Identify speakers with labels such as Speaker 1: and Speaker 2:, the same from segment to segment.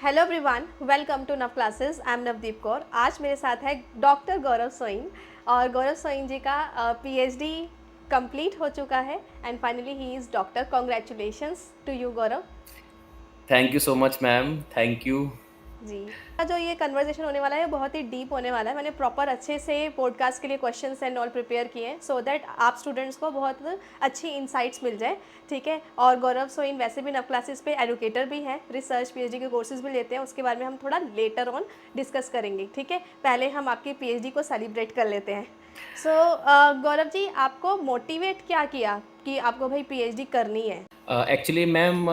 Speaker 1: Hello everyone, welcome to नव classes. I am Navdeep Kaur. आज मेरे साथ है डॉक्टर गौरव सोइन और गौरव सोइन जी का पीएचडी कंप्लीट हो चुका है and finally he is doctor. Congratulations to you Gaurav
Speaker 2: thank you so much ma'am, thank you.
Speaker 1: जी। जो ये कन्वर्सेशन होने वाला है बहुत ही डीप होने वाला है। मैंने प्रॉपर अच्छे से पॉडकास्ट के लिए क्वेश्चंस एंड ऑल प्रिपेयर किए हैं सो दैट आप स्टूडेंट्स को बहुत अच्छी इंसाइट्स मिल जाए। ठीक है। और गौरव सोइन वैसे भी नव क्लासेस पे एडुकेटर भी हैं, रिसर्च पीएचडी के कोर्सेज भी लेते हैं। उसके बारे में हम थोड़ा लेटर ऑन डिस्कस करेंगे। ठीक है, पहले हम आपकी पीएचडी को सेलिब्रेट कर लेते हैं। सो गौरव जी, आपको मोटिवेट क्या किया कि आपको भाई पीएचडी करनी है?
Speaker 2: एक्चुअली मैम,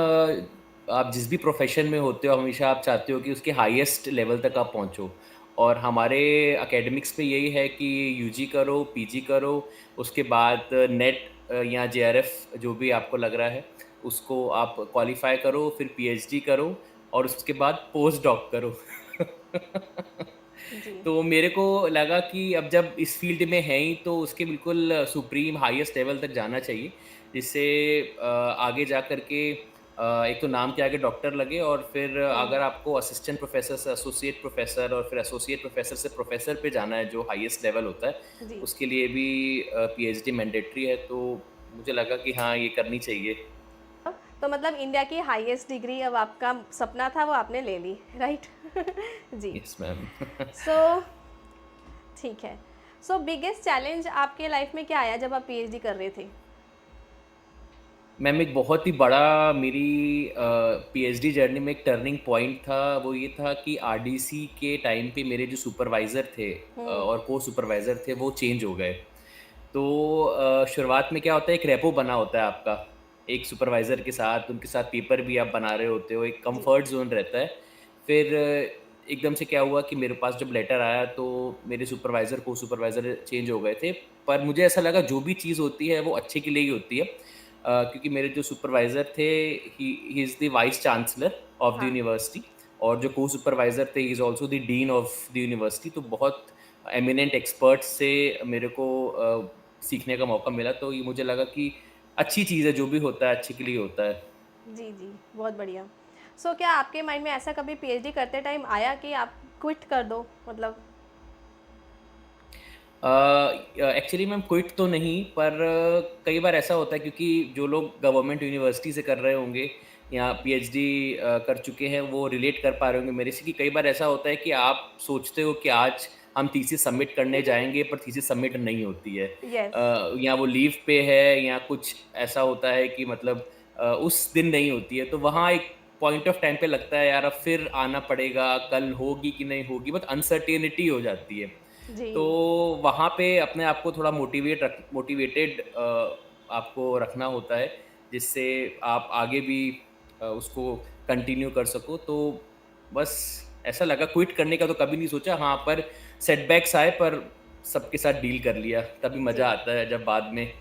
Speaker 2: आप जिस भी प्रोफेशन में होते हो हमेशा आप चाहते हो कि उसके हाईएस्ट लेवल तक आप पहुंचो। और हमारे एकेडमिक्स में यही है कि यूजी करो, पीजी करो, उसके बाद नेट या जेआरएफ जो भी आपको लग रहा है उसको आप क्वालिफाई करो, फिर पीएचडी करो और उसके बाद पोस्ट डॉक करो।
Speaker 1: जी।
Speaker 2: तो मेरे को लगा कि अब जब इस फील्ड में है ही तो उसके बिल्कुल सुप्रीम हाईएस्ट लेवल तक जाना चाहिए, जिससे आगे जा कर के एक तो नाम के आगे डॉक्टर लगे और फिर अगर आपको असिस्टेंट प्रोफेसर से एसोसिएट प्रोफेसर और फिर एसोसिएट प्रोफेसर से प्रोफेसर पे जाना है जो हाईएस्ट लेवल होता है,
Speaker 1: जी।
Speaker 2: उसके लिए भी पीएचडी मैंडेटरी है। तो मुझे लगा कि हाँ, ये करनी चाहिए।
Speaker 1: तो मतलब इंडिया की हाईएस्ट डिग्री अब आपका सपना था वो आपने ले ली, राइट? जी।
Speaker 2: Yes ma'am.
Speaker 1: सो ठीक है। सो बिगेस्ट चैलेंज आपके लाइफ में क्या आया जब आप पीएचडी कर रहे थे?
Speaker 2: मैम, एक बहुत ही बड़ा मेरी पीएचडी जर्नी में एक टर्निंग पॉइंट था। वो ये था कि आरडीसी के टाइम पे मेरे जो सुपरवाइज़र थे और को सुपरवाइज़र थे वो चेंज हो गए। तो शुरुआत में क्या होता है, एक रेपो बना होता है आपका एक सुपरवाइज़र के साथ, उनके साथ पेपर भी आप बना रहे होते हो, एक
Speaker 1: जी।
Speaker 2: कंफर्ट ज़ोन रहता है। फिर एकदम से क्या हुआ कि मेरे पास जब लेटर आया तो मेरे सुपरवाइज़र को सुपरवाइज़र चेंज हो गए थे। पर मुझे ऐसा लगा जो भी चीज़ होती है वो अच्छे के लिए ही होती है। क्योंकि मेरे जो सुपरवाइज़र थे he is the vice chancellor of the
Speaker 1: हाँ।
Speaker 2: यूनिवर्सिटी और जो को सुपरवाइज़र थे he is also the dean of the university. तो बहुत एमिनेंट एक्सपर्ट्स से मेरे को सीखने का मौका मिला। तो ये मुझे लगा कि अच्छी चीज़ है, जो भी होता है अच्छे के लिए होता है।
Speaker 1: जी, जी, बहुत बढ़िया। सो क्या आपके माइंड में ऐसा कभी पीएचडी करते टाइम आया कि आप क्विट कर दो, मतलब?
Speaker 2: एक्चुअली मैम, क्विट तो नहीं, पर कई बार ऐसा होता है क्योंकि जो लोग गवर्नमेंट यूनिवर्सिटी से कर रहे होंगे या पीएचडी कर चुके हैं वो रिलेट कर पा रहे होंगे मेरे से कि कई बार ऐसा होता है कि आप सोचते हो कि आज हम थीसिस सबमिट करने जाएंगे पर थीसिस सबमिट नहीं होती है।
Speaker 1: यस।
Speaker 2: या वो लीव पे है या कुछ ऐसा होता है कि मतलब उस दिन नहीं होती है। तो वहाँ एक पॉइंट ऑफ टाइम पे लगता है यार अब फिर आना पड़ेगा, कल होगी कि नहीं होगी, बहुत अनसर्टेनिटी हो जाती है।
Speaker 1: जी।
Speaker 2: तो वहाँ पे अपने आप को थोड़ा मोटिवेटेड आपको रखना होता है, जिससे आप आगे भी उसको कंटिन्यू कर सको। तो बस ऐसा लगा, क्विट करने का तो कभी नहीं सोचा। हाँ, पर सेटबैक्स आए पर सबके साथ डील कर लिया। तभी
Speaker 1: जी।
Speaker 2: मज़ा आता है जब बाद में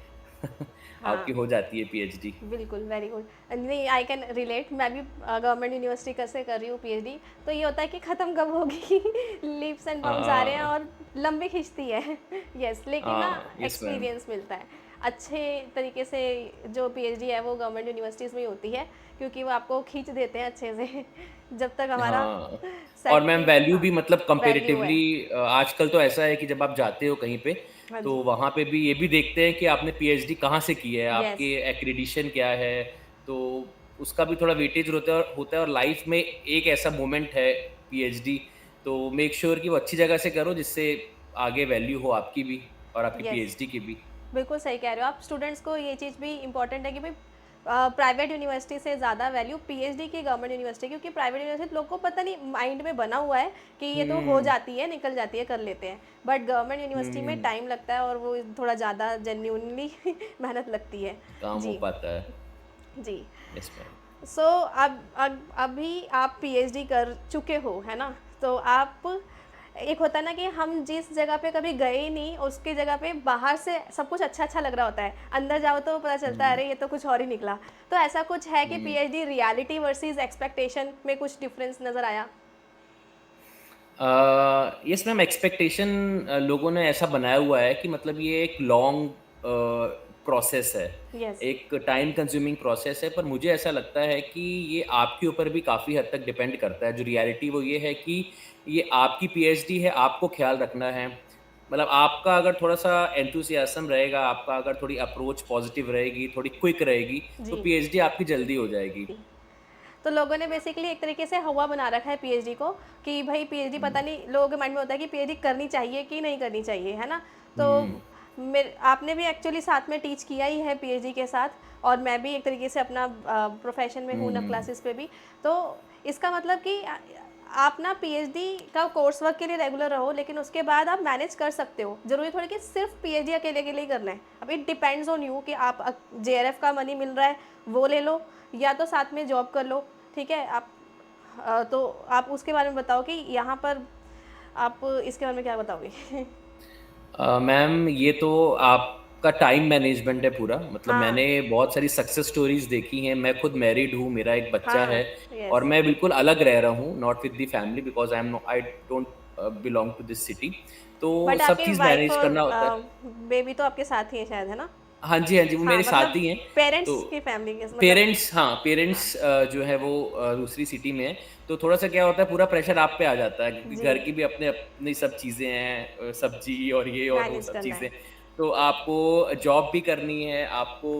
Speaker 2: आपकी
Speaker 1: हाँ।
Speaker 2: हो जाती है पीएचडी।
Speaker 1: बिल्कुल, वेरी गुड। नहीं, आई कैन रिलेट। मैं भी गवर्नमेंट यूनिवर्सिटी कैसे कर रही हूँ पीएचडी। तो ये होता है कि ख़त्म कब होगी? लीप्स एंड बाउंड्स आ रहे हैं
Speaker 2: हाँ,
Speaker 1: और लंबी खिंचती है। यस, लेकिन ना
Speaker 2: हाँ, यस मैम।
Speaker 1: एक्सपीरियंस मिलता है अच्छे तरीके से। जो पीएचडी है वो गवर्नमेंट यूनिवर्सिटीज़ में ही होती है क्योंकि वो आपको खींच देते हैं अच्छे से। जब तक हमारा
Speaker 2: हाँ, और मैम
Speaker 1: सर्टिफिक
Speaker 2: वैल्यू
Speaker 1: हाँ,
Speaker 2: भी मतलब
Speaker 1: वैल्यू है।
Speaker 2: कंपैरेटिवली आजकल तो ऐसा है कि जब आप जाते हो कहीं पे,
Speaker 1: हाँ
Speaker 2: तो
Speaker 1: जी।
Speaker 2: वहाँ पे भी ये भी देखते हैं कि आपने पीएचडी कहाँ से की है,
Speaker 1: यस।
Speaker 2: आपके एक्रेडिशन क्या है। तो उसका भी थोड़ा वेटेज होता है और लाइफ में एक ऐसा मोमेंट है पीएचडी। तो मेक श्योर कि वो अच्छी जगह से करो जिससे आगे वैल्यू हो आपकी भी और आपकी
Speaker 1: यस,
Speaker 2: पीएचडी की भी।
Speaker 1: बिल्कुल सही कह रहे हो आप। स्टूडेंट्स को ये चीज़ भी इम्पोर्टेंट है कि भाई प्राइवेट यूनिवर्सिटी से ज़्यादा वैल्यू पीएचडी की गवर्नमेंट यूनिवर्सिटी, क्योंकि प्राइवेट यूनिवर्सिटी लोग को पता नहीं माइंड में बना हुआ है कि ये तो हो
Speaker 2: हुँ,
Speaker 1: जाती है, निकल जाती है, कर लेते हैं। बट गवर्नमेंट यूनिवर्सिटी में
Speaker 2: हुँ,
Speaker 1: टाइम लगता है और वो थोड़ा ज़्यादा जेन्यूनली मेहनत लगती है।
Speaker 2: काम हो
Speaker 1: जी।
Speaker 2: पाता है।
Speaker 1: जी।
Speaker 2: Yes ma'am.
Speaker 1: सो अब अभी आप पीएचडी कर चुके हो, है ना? तो आप, एक होता है ना कि हम जिस जगह पे कभी गए ही नहीं उसकी जगह पे बाहर से सब कुछ अच्छा अच्छा लग रहा होता है, अंदर जाओ तो पता चलता है
Speaker 2: हुँ,
Speaker 1: अरे ये तो कुछ और ही निकला। तो ऐसा कुछ है कि
Speaker 2: हुँ।
Speaker 1: पीएचडी रियलिटी वर्सेस एक्सपेक्टेशन में कुछ डिफरेंस नज़र आया?
Speaker 2: यस मैम, एक्सपेक्टेशन लोगों ने ऐसा बनाया हुआ है कि मतलब ये एक लॉन्ग प्रोसेस है,
Speaker 1: यस।
Speaker 2: एक टाइम कंज्यूमिंग प्रोसेस है, पर मुझे ऐसा लगता है कि ये आपके ऊपर भी काफ़ी हद तक डिपेंड करता है। जो रियलिटी वो ये है कि ये आपकी पीएचडी है, आपको ख़्याल रखना है। मतलब आपका अगर थोड़ा-सा एंथुसियाज़्म रहेगा, आपका अगर थोड़ी अप्रोच पॉज़िटिव रहेगी, थोड़ी क्विक रहेगी, तो
Speaker 1: जी।
Speaker 2: पीएचडी आपकी जल्दी हो जाएगी।
Speaker 1: तो लोगों ने बेसिकली एक तरीके से हवा बना रखा है पीएचडी को कि भाई पीएचडी
Speaker 2: हुँ,
Speaker 1: पता नहीं लोगों के माइंड में होता है कि पीएचडी करनी चाहिए कि नहीं करनी चाहिए, है ना?
Speaker 2: हुँ,
Speaker 1: तो मेरे आपने भी एक्चुअली साथ में टीच किया ही है पीएचडी के साथ और मैं भी एक तरीके से अपना प्रोफेशन में हूँ ना
Speaker 2: हुँ।
Speaker 1: क्लासेस पे भी। तो इसका मतलब कि आप ना पीएचडी का कोर्स वर्क के लिए रेगुलर रहो लेकिन उसके बाद आप मैनेज कर सकते हो। ज़रूरी थोड़ी कि सिर्फ पीएचडी अकेले के लिए ही करना है। अब इट डिपेंड्स ऑन यू कि आप जेआरएफ का मनी मिल रहा है वो ले लो या तो साथ में जॉब कर लो। ठीक है? तो आप उसके बारे में बताओ कि यहाँ पर आप इसके बारे में क्या बताओगे?
Speaker 2: मैम ये तो आपका टाइम मैनेजमेंट है पूरा। मतलब
Speaker 1: हाँ,
Speaker 2: मैंने बहुत सारी सक्सेस स्टोरीज़ देखी हैं। मैं खुद मैरिड हूँ, मेरा एक बच्चा
Speaker 1: हाँ,
Speaker 2: है और
Speaker 1: यस।
Speaker 2: मैं बिल्कुल अलग रह रहा हूँ, not with the family because I don't belong to this city. तो
Speaker 1: बट
Speaker 2: सब
Speaker 1: आपकी
Speaker 2: चीज़
Speaker 1: वाइफ़
Speaker 2: मैनेज
Speaker 1: और
Speaker 2: करना होता है।
Speaker 1: बेबी तो आपके साथ ही है शायद, है ना?
Speaker 2: हाँ जी, हाँ जी, वो
Speaker 1: हाँ,
Speaker 2: मेरे
Speaker 1: मतलब
Speaker 2: साथ ही हैं। तो
Speaker 1: पेरेंट्स की फैमिली के मतलब
Speaker 2: पेरेंट्स हाँ,
Speaker 1: हाँ,
Speaker 2: पेरेंट्स जो है वो दूसरी सिटी में हैं, तो थोड़ा-सा क्या होता है पूरा प्रेशर आप पे आ जाता है क्योंकि
Speaker 1: जी,
Speaker 2: घर की भी अपनी सब चीज़ें हैं सब्ज़ी और ये और वो
Speaker 1: मैनेज
Speaker 2: सब
Speaker 1: करना
Speaker 2: चीज़ें।
Speaker 1: है।
Speaker 2: तो आपको जॉब भी करनी है, आपको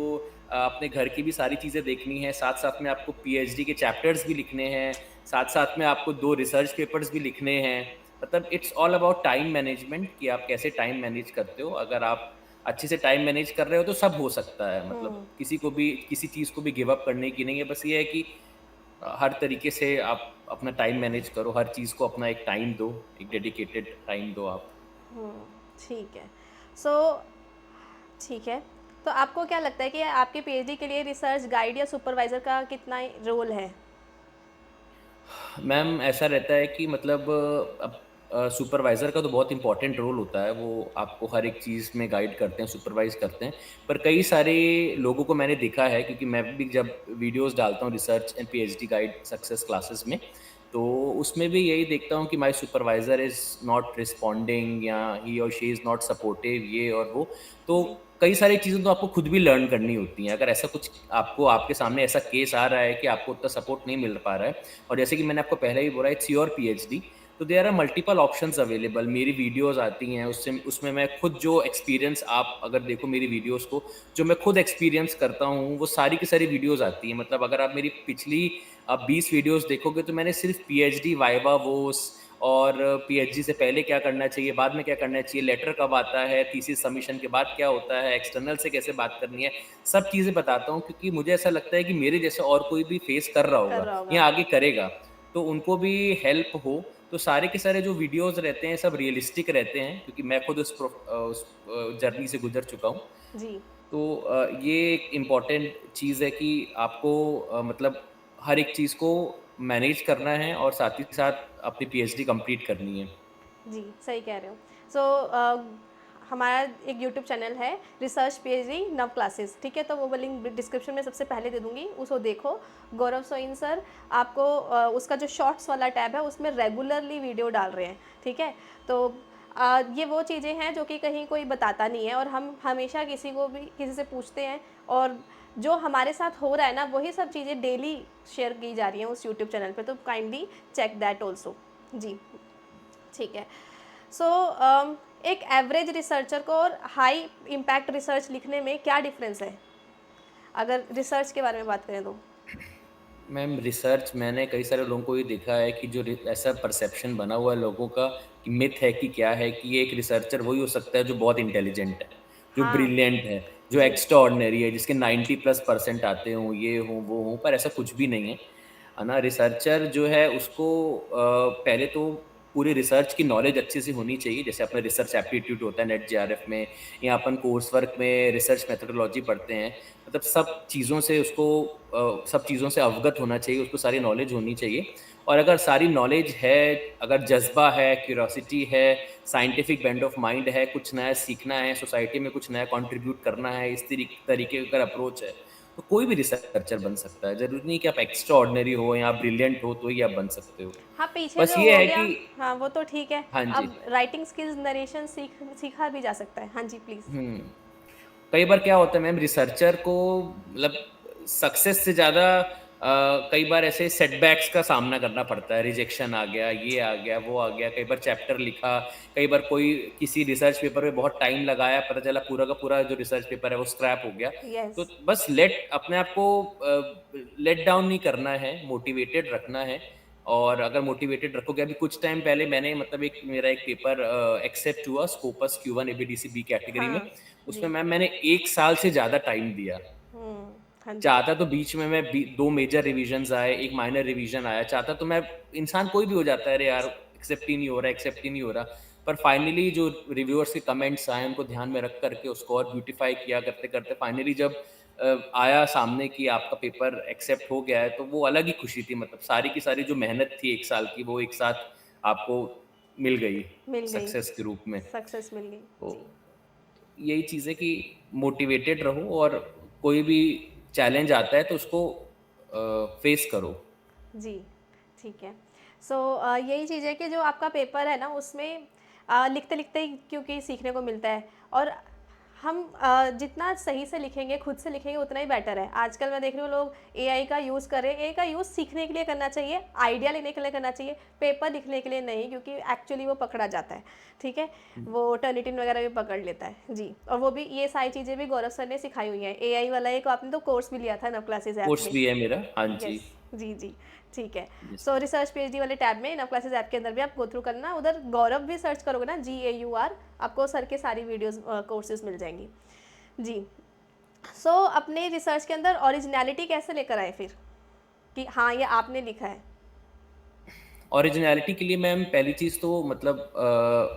Speaker 2: अपने घर की भी सारी चीज़ें देखनी है, साथ-साथ में आपको पीएचडी के चैप्टर्स भी लिखने हैं, साथ-साथ में आपको 2 रिसर्च पेपर्स भी लिखने हैं। मतलब it's all about time management कि आप कैसे टाइम मैनेज करते हो। अगर आप अच्छे से टाइम मैनेज कर रहे हो तो सब हो सकता है। मतलब
Speaker 1: हुँ,
Speaker 2: किसी को भी किसी चीज़ को भी गिव अप करने की नहीं है। बस ये है कि हर तरीके से आप अपना टाइम मैनेज करो, हर चीज़ को अपना एक टाइम दो, एक डेडिकेटेड टाइम दो आप।
Speaker 1: हुँ, ठीक है। सो ठीक है, तो आपको क्या लगता है कि आपके पीएचडी के लिए रिसर्च गाइड या सुपरवाइज़र का कितना रोल है?
Speaker 2: मैम ऐसा रहता है कि मतलब अब सुपरवाइज़र का तो बहुत इम्पोर्टेंट रोल होता है, वो आपको हर एक चीज़ में गाइड करते हैं, सुपरवाइज़ करते हैं। पर कई सारे लोगों को मैंने देखा है क्योंकि मैं भी जब वीडियोज़ डालता हूँ research and PhD guide success classes में, तो उसमें भी यही देखता हूँ कि my supervisor is not responding या ही और शी इज़ नॉट सपोर्टिव ये और वो। तो
Speaker 1: जी,
Speaker 2: कई सारी चीज़ें तो आपको खुद भी लर्न करनी होती हैं। अगर ऐसा कुछ आपको आपके सामने ऐसा केस आ रहा है कि आपको उतना सपोर्ट नहीं मिल पा रहा है, और जैसे कि मैंने आपको पहले ही बोला इट्स योर पीएचडी, तो there are multiple options available. मेरी वीडियोज़ आती हैं, उससे उसमें मैं खुद जो एक्सपीरियंस आप अगर देखो मेरी वीडियोज़ को, जो मैं खुद एक्सपीरियंस करता हूँ, वो सारी की सारी वीडियोज़ आती हैं। मतलब अगर आप मेरी पिछली आप 20 वीडियोज़ देखोगे तो मैंने सिर्फ़ पीएचडी, वाइवा वोस और पीएचडी से पहले क्या करना चाहिए, बाद में क्या करना चाहिए, लेटर कब आता है, थीसिस सबमिशन के बाद क्या होता है, एक्सटर्नल से कैसे बात करनी है, सब चीज़ें बताता हूँ क्योंकि मुझे ऐसा लगता है कि मेरे जैसा और कोई भी फेस कर रहा
Speaker 1: कर
Speaker 2: होगा
Speaker 1: रहा होगा।
Speaker 2: या आगे करेगा, तो उनको भी हेल्प हो। तो सारे के सारे जो वीडियोज़ रहते हैं सब रियलिस्टिक रहते हैं क्योंकि मैं खुद उस जर्नी से गुज़र चुका हूँ।
Speaker 1: जी,
Speaker 2: तो ये एक इम्पॉर्टेंट चीज़ है कि आपको मतलब हर एक चीज़ को मैनेज करना है और साथ ही साथ अपनी पीएचडी कंप्लीट करनी है।
Speaker 1: जी, सही कह रहे हो। सो हमारा एक यूट्यूब चैनल है रिसर्च पीएचडी नव क्लासेस, ठीक है? तो वो लिंक डिस्क्रिप्शन में सबसे पहले दे दूँगी, उसको देखो। गौरव सोइन सर आपको उसका जो शॉर्ट्स वाला टैब है उसमें रेगुलरली वीडियो डाल रहे हैं, ठीक है? तो ये वो चीज़ें हैं जो कि कहीं कोई बताता नहीं है और हम हमेशा किसी से पूछते हैं और जो हमारे साथ हो रहा है ना, वही सब चीज़ें डेली शेयर की जा रही हैं उस यूट्यूब चैनल पे, तो काइंडली चेक दैट ऑल्सो। जी, ठीक है। सो एक एवरेज रिसर्चर को और हाई इम्पैक्ट रिसर्च लिखने में क्या डिफरेंस है? अगर रिसर्च के बारे में बात करें तो?
Speaker 2: मैम रिसर्च मैंने कई सारे लोगों को ये देखा है कि जो ऐसा परसेप्शन बना हुआ है लोगों का कि मिथ है कि क्या है कि ये एक रिसर्चर वही हो सकता है जो बहुत इंटेलिजेंट है, जो
Speaker 1: हाँ,
Speaker 2: ब्रिलियंट है, जो
Speaker 1: जी,
Speaker 2: एक्स्ट्रा ऑर्डिनरी है, जिसके 90+% आते हों, ये हों, वो हों, पर ऐसा कुछ भी नहीं है ना? रिसर्चर जो है उसको पहले तो पूरी रिसर्च की नॉलेज अच्छे से होनी चाहिए। जैसे अपना रिसर्च एप्टीट्यूड होता है नेट जेआरएफ में या अपन कोर्स वर्क में रिसर्च मेथोडोलॉजी पढ़ते हैं। मतलब सब चीज़ों से अवगत होना चाहिए, उसको सारी नॉलेज होनी चाहिए। और अगर सारी नॉलेज है, अगर जज़्बा है, क्यूरियोसिटी है, साइंटिफिक बेंड ऑफ माइंड है, कुछ नया सीखना है, सोसाइटी में कुछ नया कंट्रीब्यूट करना है, इस तरीके का अगर अप्रोच है, तो कोई भी रिसर्चर बन सकता है। ज़रूरी नहीं कि आप एक्स्ट्रा ऑर्डिनरी हो या आप ब्रिलियंट हो तो ही आप बन सकते हो।
Speaker 1: हाँ, पीछे
Speaker 2: बस
Speaker 1: जो
Speaker 2: ये
Speaker 1: हो
Speaker 2: है
Speaker 1: गया
Speaker 2: कि
Speaker 1: हाँ, वो तो ठीक है।
Speaker 2: हाँ जी।
Speaker 1: अब राइटिंग स्किल्स, नरेशन सीखा भी जा सकता है। हाँ जी, प्लीज़।
Speaker 2: हुँ। कई बार क्या होता है मैम, रिसर्चर को मतलब सक्सेस से ज़्यादा कई बार ऐसे सेटबैक्स का सामना करना पड़ता है। रिजेक्शन आ गया, ये आ गया, वो आ गया। कई बार चैप्टर लिखा, कई बार कोई किसी रिसर्च पेपर में बहुत टाइम लगाया, पता चला पूरा का पूरा जो रिसर्च पेपर है वो स्क्रैप हो गया।
Speaker 1: यस।
Speaker 2: तो बस अपने आप को लेट डाउन नहीं करना है, मोटिवेटेड रखना है। और अगर मोटिवेटेड रखोगे, अभी कुछ टाइम पहले मैंने मतलब एक मेरा एक पेपर एक्सेप्ट हुआ Scopus Q1 ABDC B category में।
Speaker 1: हाँ
Speaker 2: उसमें
Speaker 1: जी।
Speaker 2: मैम मैंने 1 साल से ज़्यादा टाइम दिया।
Speaker 1: हाँ जी।
Speaker 2: चाहता तो बीच में मैं 2 मेजर रिविजन्स आए, 1 माइनर रिवीजन आया। चाहता तो मैं, इंसान कोई भी हो जाता है, अरे यार एक्सेप्ट ही नहीं हो रहा, एक्सेप्ट ही नहीं हो रहा। पर फाइनली जो रिव्यूअर्स के कमेंट्स आए, उनको ध्यान में रख कर के उसको और ब्यूटीफाई किया करते-करते फाइनली जब आया सामने कि आपका पेपर एक्सेप्ट हो गया है, तो वो अलग ही खुशी थी। मतलब सारी की सारी जो मेहनत थी 1 साल की, वो एक साथ आपको मिल गई
Speaker 1: मिल गई।
Speaker 2: सक्सेस के रूप में।
Speaker 1: सक्सेस मिल गई।
Speaker 2: तो
Speaker 1: जी।
Speaker 2: यही चीज़ है कि मोटिवेटेड रहो, और कोई भी चैलेंज आता है तो उसको फेस करो।
Speaker 1: जी, ठीक है। सो यही चीज़ है कि जो आपका पेपर है ना उसमें लिखते-लिखते ही क्योंकि सीखने को मिलता है, और हम जितना सही से लिखेंगे, खुद से लिखेंगे उतना ही बेटर है। आजकल मैं देख रही हूँ लोग एआई का यूज़ कर रहे हैं। एआई का यूज़ सीखने के लिए करना चाहिए, आइडिया लेने के लिए करना चाहिए, पेपर लिखने के लिए नहीं, क्योंकि एक्चुअली वो पकड़ा जाता है, ठीक है? वो टर्निटिन वगैरह भी पकड़ लेता है। जी, और वो भी ये सारी चीज़ें भी गौरव सर ने सिखाई हुई हैं। एआई वाला एक आपने तो कोर्स भी लिया था नव क्लासेस ऐप
Speaker 2: कोर्स
Speaker 1: में।
Speaker 2: भी है मेरा, हाँ जी।
Speaker 1: यस। जी, जी, ठीक है।
Speaker 2: यस।
Speaker 1: सो रिसर्च पीएचडी वाले टैब में नव क्लासेस ऐप के अंदर भी आप गो थ्रू करना, उधर गौरव भी सर्च करोगे ना, GAUR, आपको सर के सारी वीडियोस कोर्सेज मिल जाएंगी। जी। सो अपने रिसर्च के अंदर ओरिजिनलिटी कैसे लेकर आए फिर, कि हाँ ये आपने लिखा है?
Speaker 2: ओरिजिनैलिटी के लिए मैम पहली चीज़ तो मतलब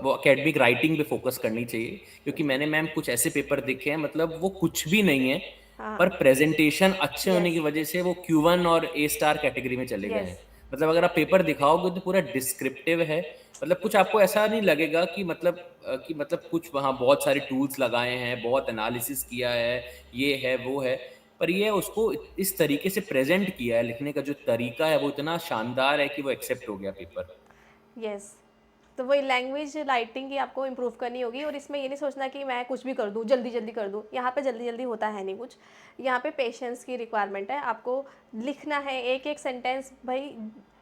Speaker 2: वो एकेडमिक राइटिंग पे फ़ोकस करनी चाहिए, क्योंकि
Speaker 1: जी।
Speaker 2: मैंने मैम कुछ ऐसे पेपर देखे हैं, मतलब वो कुछ भी नहीं है,
Speaker 1: हाँ।
Speaker 2: पर प्रेज़ेंटेशन अच्छे होने
Speaker 1: यस।
Speaker 2: की वज़ह से वो Q1 और ए स्टार कैटेगरी में चले गए
Speaker 1: यस।
Speaker 2: हैं। मतलब अगर आप पेपर दिखाओगे तो पूरा डिस्क्रिप्टिव है, मतलब कुछ आपको ऐसा नहीं लगेगा कि मतलब कुछ वहाँ बहुत सारे टूल्स लगाए हैं, बहुत एनालिसिस किया है, ये है, वो है। पर ये उसको इस तरीके से प्रेज़ेंट किया है, लिखने का जो तरीका है वो इतना शानदार है कि वो एक्सेप्ट हो गया पेपर।
Speaker 1: यस। तो वही लैंग्वेज राइटिंग की आपको इम्प्रूव करनी होगी, और इसमें ये नहीं सोचना कि मैं कुछ भी कर दूँ, जल्दी-जल्दी कर दूँ। यहाँ पे जल्दी-जल्दी होता है नहीं कुछ। यहाँ पे पेशेंस की रिक्वायरमेंट है। आपको लिखना है एक-एक सेंटेंस, भई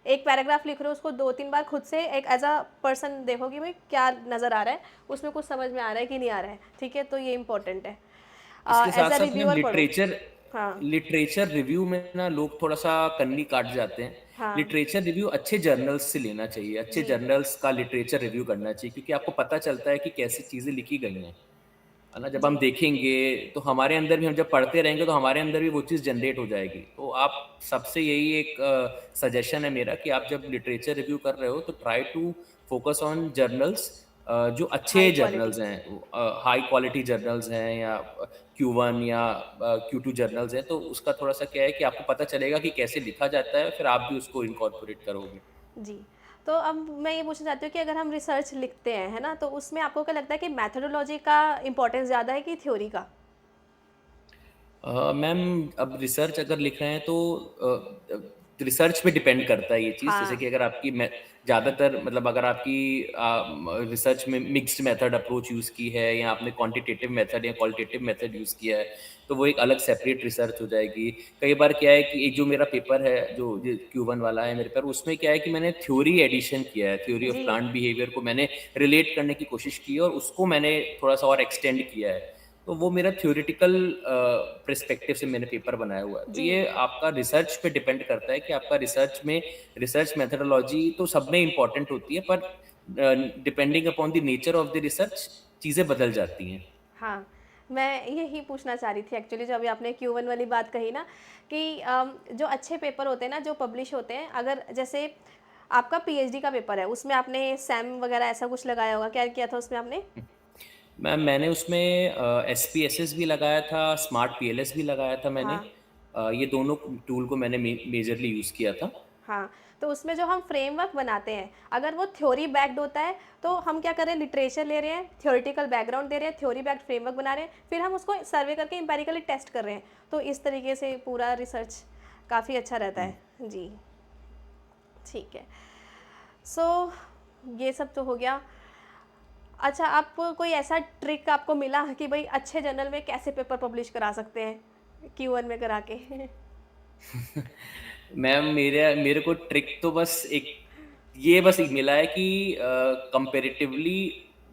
Speaker 1: एक पैराग्राफ लिख रहे हो उसको 2-3 बार खुद से एक एज़ अ पर्सन देखो कि भई क्या नज़र आ रहा है, उसमें कुछ समझ में आ रहा है कि नहीं आ रहा है, ठीक है? तो ये इम्पोर्टेंट है।
Speaker 2: इसके
Speaker 1: एज़ अ
Speaker 2: साथ-साथ मैम
Speaker 1: रिव्यूअर पढ़ो।
Speaker 2: लिटरेचर
Speaker 1: हाँ।
Speaker 2: लिटरेचर रिव्यू में ना लोग थोड़ा-सा कन्नी काट जाते हैं।
Speaker 1: हाँ।
Speaker 2: लिटरेचर रिव्यू अच्छे जर्नल्स से लेना चाहिए, अच्छे
Speaker 1: जी।
Speaker 2: जर्नल्स का लिटरेचर रिव्यू करना चाहिए, क्योंकि आपको पता चलता है कि कैसी चीज़ें लिखी गई हैं। है ना? जब हम
Speaker 1: जी।
Speaker 2: देखेंगे तो हमारे अंदर भी, हम जब पढ़ते रहेंगे तो हमारे अंदर भी वो चीज़ जनरेट हो जाएगी। तो आप सबसे यही एक सजेशन है मेरा कि आप जब लिटरेचर रिव्यू कर रहे हो तो try to focus on journals जो अच्छे
Speaker 1: हाई क्वालिटी।
Speaker 2: जर्नल्स हैं, हाई क्वालिटी जर्नल्स हैं, या Q1 या Q2 जर्नल्स हैं, तो उसका थोड़ा-सा क्या है कि आपको पता चलेगा कि कैसे लिखा जाता है, फिर आप भी उसको इनकॉर्पोरेट करोगे।
Speaker 1: जी। तो अब मैं ये पूछना चाहती हूँ कि अगर हम रिसर्च लिखते हैं, है ना? तो उसमें आपको क्या लगता है कि मेथोडोलॉजी का इम्पोर्टेंस ज़्यादा है कि थ्योरी का?
Speaker 2: मैम अब रिसर्च अगर लिख रहे हैं तो रिसर्च पे डिपेंड करता है ये चीज़। जैसे
Speaker 1: हाँ।
Speaker 2: कि अगर आपकी ज़्यादातर मतलब अगर आपकी रिसर्च में मिक्स्ड मेथड अप्रोच यूज़ की है, या आपने क्वांटिटेटिव मेथड या क्वालिटेटिव मेथड यूज़ किया है, तो वो एक अलग सेपरेट रिसर्च हो जाएगी। कई बार क्या है कि एक जो मेरा पेपर है, जो ये Q1 वाला है मेरे पर, उसमें क्या है कि मैंने थ्योरी एडिशन किया है, थ्योरी ऑफ
Speaker 1: जी।
Speaker 2: प्लांट बिहेवियर को मैंने रिलेट करने की कोशिश की है, और उसको मैंने थोड़ा-सा और एक्सटेंड किया है। तो वो मेरा थ्योरेटिकल पर्सपेक्टिव से मैंने पेपर बनाया हुआ है। तो
Speaker 1: जी।
Speaker 2: ये आपका रिसर्च पे डिपेंड करता है कि आपका रिसर्च मेथोडोलॉजी तो सब में इम्पोर्टेंट होती है, पर depending upon the nature of the research चीज़ें बदल जाती हैं।
Speaker 1: हाँ, मैं यही पूछना चाह रही थी एक्चुअली, जो अभी आपने Q1 वाली बात कही ना, कि जो अच्छे पेपर होते हैं ना, जो पब्लिश होते हैं, अगर जैसे आपका पीएचडी का पेपर है, उसमें आपने सैम वगैरह ऐसा कुछ लगाया होगा, क्या किया था उसमें आपने?
Speaker 2: मैम मैंने उसमें SPSS भी लगाया था, स्मार्ट PLS भी लगाया था मैंने।
Speaker 1: हाँ।
Speaker 2: ये दोनों टूल को मैंने मेजरली यूज़ किया था।
Speaker 1: हाँ, तो उसमें जो हम फ्रेमवर्क बनाते हैं, अगर वो थ्योरी बैक्ड होता है, तो हम क्या कर रहे हैं, लिटरेचर ले रहे हैं, थ्योरेटिकल बैकग्राउंड दे रहे हैं, थ्योरी बैक्ड फ्रेमवर्क बना रहे हैं, फिर हम उसको सर्वे करके एम्पिरिकली टेस्ट कर रहे हैं। तो इस तरीके से पूरा रिसर्च काफ़ी अच्छा रहता है। जी, ठीक है। सो ये सब तो हो गया। अच्छा, आपको कोई ऐसा ट्रिक आपको मिला कि भाई अच्छे जर्नल में कैसे पेपर पब्लिश करा सकते हैं Q1 में करा के?
Speaker 2: मैम मेरे मेरे को ट्रिक तो बस एक ये बस एक मिला है कि कंपैरेटिवली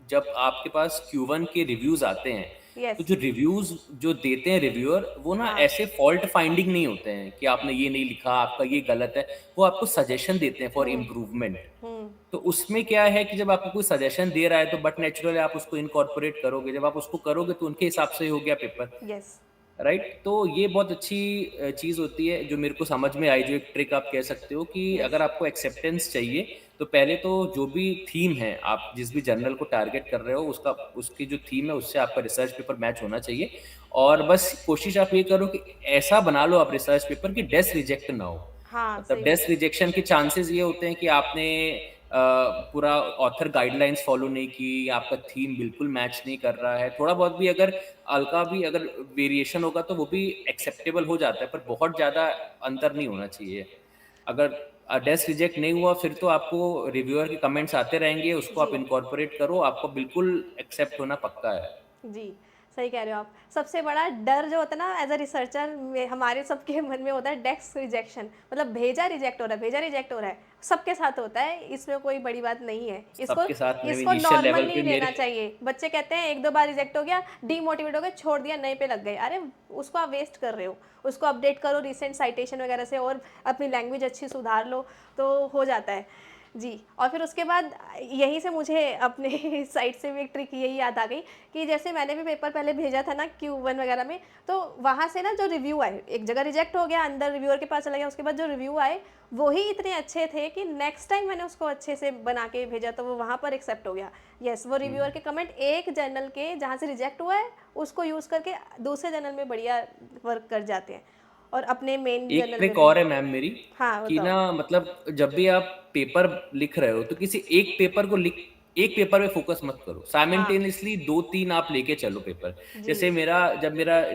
Speaker 2: जब आपके पास Q1 के रिव्यूज़ आते हैं, तो
Speaker 1: यस।
Speaker 2: जो रिव्यूज़ जो देते हैं रिव्यूअर, वो ना
Speaker 1: हाँ।
Speaker 2: ऐसे फॉल्ट फाइंडिंग नहीं होते हैं कि आपने ये नहीं लिखा, आपका ये गलत है। वो आपको सजेशन देते हैं फॉर
Speaker 1: हुँ,
Speaker 2: इम्प्रूवमेंट।
Speaker 1: हुँ।
Speaker 2: तो उसमें क्या है कि जब आपको कोई सजेशन दे रहा है, तो बट नेचुरली आप उसको इनकॉर्पोरेट करोगे। जब आप उसको करोगे, तो उनके हिसाब से ही हो गया पेपर।
Speaker 1: यस।
Speaker 2: राइट? तो ये बहुत अच्छी चीज़ होती है जो मेरे को समझ में आई, जो एक ट्रिक आप कह सकते हो कि
Speaker 1: यस।
Speaker 2: अगर आपको एक्सेप्टेंस चाहिए, तो पहले तो जो भी थीम है, आप जिस भी जर्नल को टारगेट कर रहे हो, उसका उसकी जो थीम है, उससे आपका रिसर्च पेपर मैच होना चाहिए। और बस कोशिश आप ये करो कि ऐसा बना लो आप रिसर्च पेपर कि डेस्क रिजेक्ट ना हो।
Speaker 1: हाँ,
Speaker 2: मतलब
Speaker 1: सही बात
Speaker 2: डेस्क
Speaker 1: है।
Speaker 2: रिजेक्शन के चांसेस ये होते हैं कि आपने पूरा ऑथर गाइडलाइंस फॉलो नहीं की, या आपका थीम बिल्कुल मैच नहीं कर रहा है। थोड़ा बहुत भी अगर हल्का भी अगर वेरिएशन होगा, तो वो भी एक्सेप्टेबल हो जाता है, पर बहुत ज़्यादा अंतर नहीं होना चाहिए। अगर डेस्क रिजेक्ट नहीं हुआ, फिर तो आपको रिव्यूअर के कमेंट्स आते रहेंगे, उसको
Speaker 1: जी।
Speaker 2: आप इनकॉर्पोरेट करो, आपको बिल्कुल एक्सेप्ट होना पक्का है।
Speaker 1: जी, सही कह रहे हो आप। सबसे बड़ा डर जो होता है ना एज़ अ रिसर्चर में हमारे सबके मन में होता है डेस्क रिजेक्शन, मतलब भेजा रिजेक्ट हो रहा है, भेजा रिजेक्ट हो रहा है। सबके साथ होता है, इसमें कोई बड़ी बात नहीं है। इसको
Speaker 2: सबके साथ में
Speaker 1: इसको
Speaker 2: इनिशियल
Speaker 1: नॉर्मल
Speaker 2: लेवल
Speaker 1: नहीं
Speaker 2: पे
Speaker 1: लेना
Speaker 2: मेरे
Speaker 1: चाहिए। बच्चे कहते हैं 1-2 बार रिजेक्ट हो गया, डीमोटिवेट हो गए, छोड़ दिया, नए पे लग गए। अरे! उसको आप वेस्ट कर रहे हो। उसको अपडेट करो रिसेंट साइटेशन वगैरह से और अपनी लैंग्वेज अच्छी सुधार लो, तो हो जाता है। जी, और फिर उसके बाद यहीं से मुझे अपने साइड से भी एक ट्रिक यही याद आ गई कि जैसे मैंने भी पेपर पहले भेजा था ना Q1 वगैरह में, तो वहाँ से ना जो रिव्यू आए, एक जगह रिजेक्ट हो गया, अंदर रिव्यूअर के पास चला गया, उसके बाद जो रिव्यू आए, वो ही इतने अच्छे थे कि नेक्स्ट टाइम मैंने उसको अच्छे से बना के भेजा, तो वो वहाँ पर एक्सेप्ट हो गया। येस, वो
Speaker 2: हुँ।
Speaker 1: रिव्यूअर के कमेंट एक जर्नल के जहाँ से रिजेक्ट हुआ है, उसको यूज़ करके दूसरे जर्नल में बढ़िया वर्क कर जाते हैं और अपने मेन
Speaker 2: एक
Speaker 1: जर्नल में
Speaker 2: ट्रिक
Speaker 1: भी।
Speaker 2: और है मैम मेरी,
Speaker 1: हाँ,
Speaker 2: कि
Speaker 1: बताओ।
Speaker 2: ना मतलब जब भी आप पेपर लिख रहे हो, तो किसी एक पेपर पे फ़ोकस मत करो।
Speaker 1: हाँ,
Speaker 2: साइमल्टेनियसली 2-3 आप लेके चलो पेपर।
Speaker 1: जी।
Speaker 2: जैसे मेरा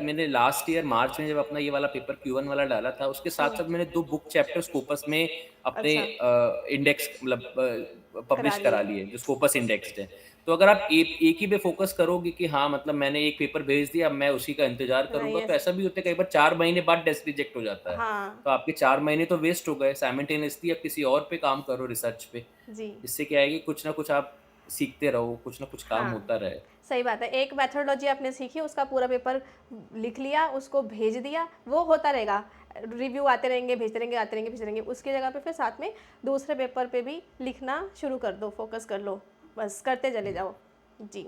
Speaker 2: मैंने लास्ट ईयर मार्च में जब अपना ये वाला पेपर Q1 वाला डाला था, उसके
Speaker 1: हुँ,
Speaker 2: साथ-साथ मैंने 2 बुक चैप्टर स्कोपस में अपने
Speaker 1: अच्छा,
Speaker 2: इंडेक्स मतलब
Speaker 1: करा
Speaker 2: पब्लिश करा
Speaker 1: लिए।
Speaker 2: लिए, जो स्कोपस इंडेक्स्ड है। तो अगर आप एक ही पे फ़ोकस करोगे कि हाँ, मतलब मैंने एक पेपर भेज दिया, अब मैं उसी का इंतज़ार
Speaker 1: हाँ,
Speaker 2: करूँगा, तो
Speaker 1: यस।
Speaker 2: ऐसा भी होता है कई बार 4 महीने बाद टेस्ट रिजेक्ट हो जाता है।
Speaker 1: हाँ,
Speaker 2: तो आपके 4 महीने तो वेस्ट हो गए, साइमल्टेनियसली आप किसी और पे काम करो रिसर्च पे।
Speaker 1: जी।
Speaker 2: इससे क्या है कि कुछ ना कुछ आप सीखते रहो, कुछ ना कुछ काम
Speaker 1: हाँ,
Speaker 2: होता रहे।
Speaker 1: सही बात है। एक मेथोडोलॉजी आपने सीखी, उसका पूरा पेपर लिख लिया, उसको भेज दिया, वो होता रहेगा। रिव्यू आते रहेंगे, भेजते रहेंगे, आते रहेंगे, भेजते रहेंगे। उसकी जगह पे फिर साथ में दूसरे पेपर पे भी लिखना शुरू कर दो, फ़ोकस कर लो। बस करते चले जाओ। जी,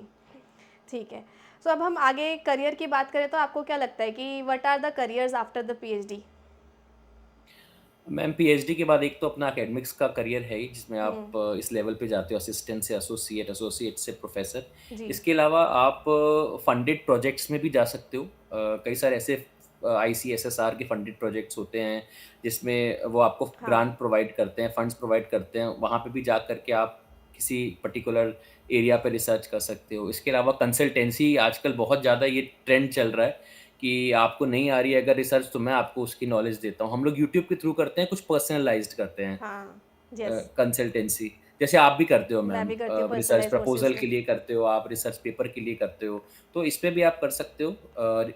Speaker 1: ठीक है। सो अब हम आगे करियर की बात करें तो आपको क्या लगता है कि what are the careers after the PhD?
Speaker 2: Ma'am PhD के बाद एक तो अपना एकेडमिक्स का करियर है ही, जिसमें आप
Speaker 1: हुँ,
Speaker 2: इस लेवल पे जाते हो असिस्टेंट से एसोसिएट, एसोसिएट से प्रोफेसर।
Speaker 1: जी,
Speaker 2: इसके अलावा आप फंडेड प्रोजेक्ट्स में भी जा सकते हो। कई सारे ऐसे आईसीएसएसआर के फंडेड प्रोजेक्ट्स होते हैं, जिसमें वो आपको
Speaker 1: हाँ,
Speaker 2: ग्रांट प्रोवाइड करते हैं, फंड्स प्रोवाइड करते हैं। वहाँ पे भी जा कर के आप किसी पर्टिकुलर एरिया पे रिसर्च कर सकते हो। इसके अलावा कंसल्टेंसी आजकल बहुत ज़्यादा ये ट्रेंड चल रहा है कि आपको नहीं आ रही है अगर रिसर्च, तो मैं आपको उसकी नॉलेज देता हूँ। हम लोग यूट्यूब के थ्रू करते हैं, कुछ पर्सनलाइज़्ड करते हैं
Speaker 1: हाँ, यस।
Speaker 2: कंसल्टेंसी। जैसे आप भी करते हो
Speaker 1: मैं
Speaker 2: मैम,
Speaker 1: भी करती हूँ
Speaker 2: रिसर्च
Speaker 1: पर्सनलाइज़ कोर्सेज़
Speaker 2: प्रपोज़ल
Speaker 1: में।
Speaker 2: के लिए करते हो, आप रिसर्च पेपर के लिए करते हो, तो इस पे भी आप कर सकते हो।